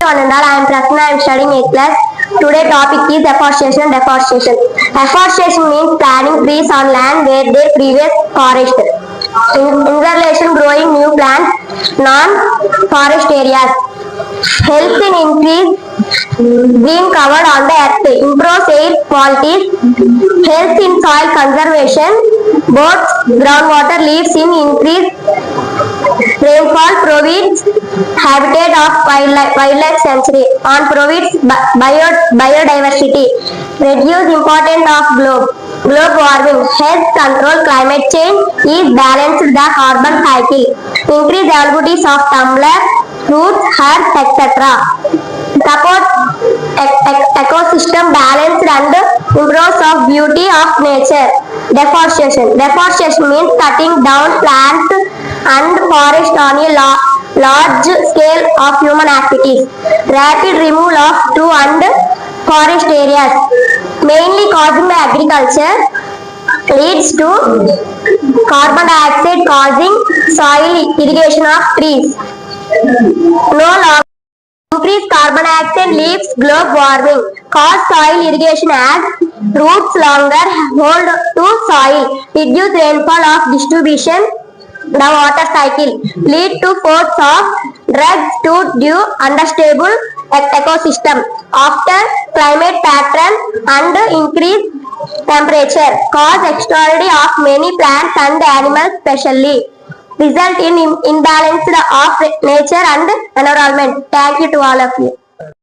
one and all. I am Prasanna. I am studying 8th class. Today topic is afforestation. Deforestation. Afforestation means planting trees on land where they previous forest. Inhalation growing new plants, non-forest areas. Helps in increase green covered on the earth. Improves air quality. Helps in soil conservation. Both groundwater leaves in increase rainfall, provides habitat of wildlife sanctuary, on provides biodiversity, reduce importance of globe warming, helps control climate change, is balanced the carbon cycle, increase availability of tumbler, fruits, herbs, etc. Support ecosystem balance and improves of beauty of nature. Deforestation. Deforestation means cutting down plants and forest on a large scale of human activities. Rapid removal of true and forest areas, mainly caused by agriculture, leads to carbon dioxide causing soil irrigation of trees. No longer increase carbon dioxide leaves globe warming, cause soil irrigation as roots longer hold to soil, reduce rainfall of distribution, the water cycle, lead to force of drugs to due unstable ecosystem, after climate pattern and increase temperature, cause extraordinary of many plants and animals specially, result in imbalance of nature and environment. Thank you to all of you.